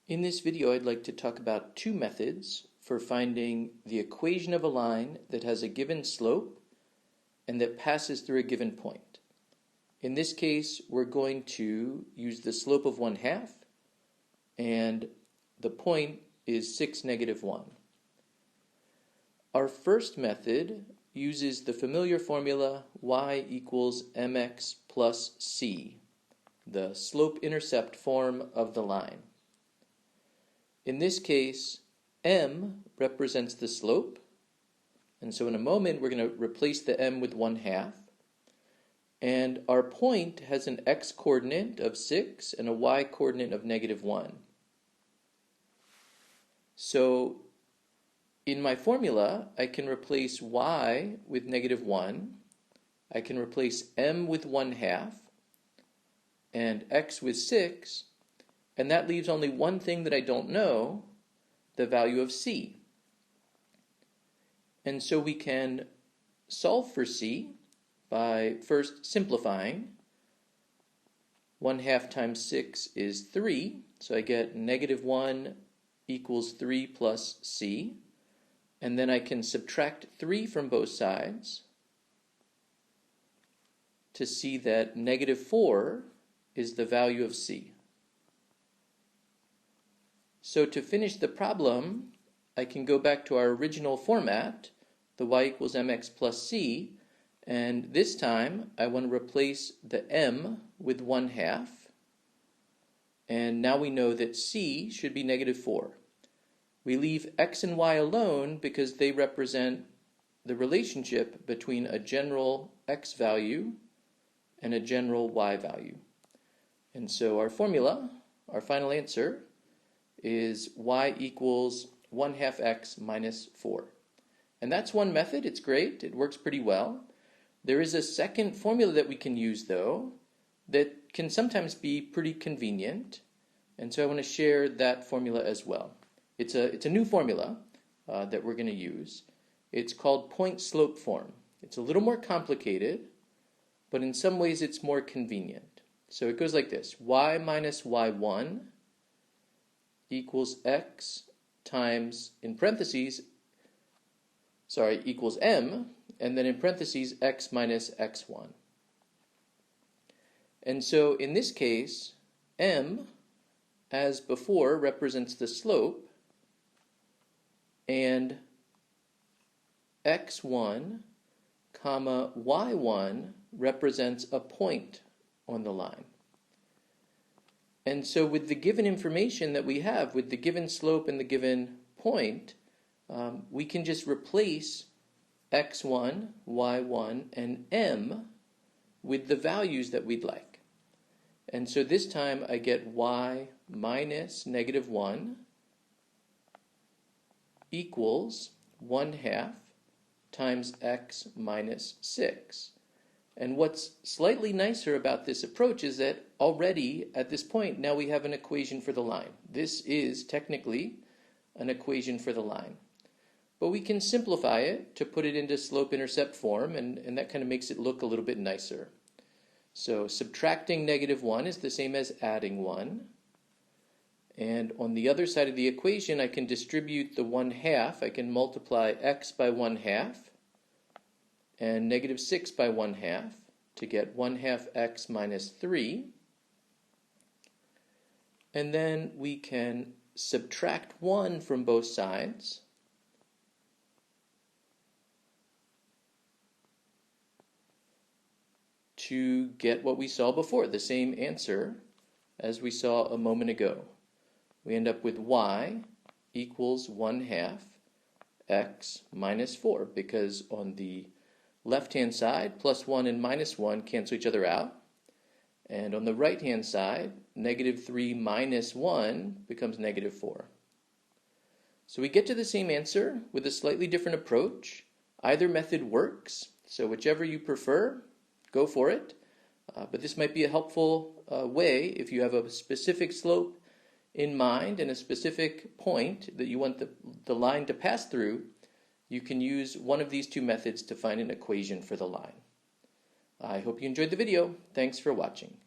In this video, I'd like to talk about two methods for finding the equation of a line that has a given slope and that passes through a given point. In this case, we're going to use the slope of 1/2, and the point is 6, -1. Our first method uses the familiar formula y equals mx plus c, the slope-intercept form of the line. In this case, m represents the slope, and so in a moment we're going to replace the m with 1/2, and our point has an x-coordinate of 6 and a y-coordinate of -1. So in my formula, I can replace y with -1, I can replace m with 1/2, and x with 6, and that leaves only one thing that I don't know, the value of c. And so we can solve for c by first simplifying. 1/2 times 6 is 3, so I get -1 equals 3 plus c, and then I can subtract 3 from both sides to see that -4 is the value of c. So to finish the problem, I can go back to our original format, the y equals mx plus c, and this time I want to replace the m with 1/2, and now we know that c should be -4. We leave x and y alone because they represent the relationship between a general x value and a general y value. And so our formula, our final answer, is y equals 1/2 x minus 4. And that's one method. It's great. It works pretty well. There is a second formula that we can use, though, that can sometimes be pretty convenient. And so I want to share that formula as well. It's a new formula that we're going to use. It's called point-slope form. It's a little more complicated, but in some ways it's more convenient. So it goes like this: y minus y1 equals x times, in parentheses, equals m, and then in parentheses x minus x1. And so in this case, m, as before, represents the slope, and x1 comma y1 represents a point on the line. And so with the given information that we have, with the given slope and the given point, we can just replace x1, y1, and m with the values that we'd like. And so this time I get y minus -1 equals 1/2 times x minus 6. And what's slightly nicer about this approach is that already at this point now we have an equation for the line. This is technically an equation for the line. But we can simplify it to put it into slope-intercept form, and that kind of makes it look a little bit nicer. So subtracting -1 is the same as adding 1. And on the other side of the equation, I can distribute the 1/2. I can multiply x by 1/2 and -6 by 1/2 to get 1/2 x minus 3. And then we can subtract 1 from both sides to get what we saw before, the same answer as we saw a moment ago. We end up with y equals 1/2 x minus 4, because on the left-hand side, +1 and -1 cancel each other out. And on the right-hand side, -3 minus 1 becomes -4. So we get to the same answer with a slightly different approach. Either method works, so whichever you prefer, go for it. But this might be a helpful way if you have a specific slope in mind and a specific point that you want the line to pass through. You can use one of these two methods to find an equation for the line. I hope you enjoyed the video. Thanks for watching.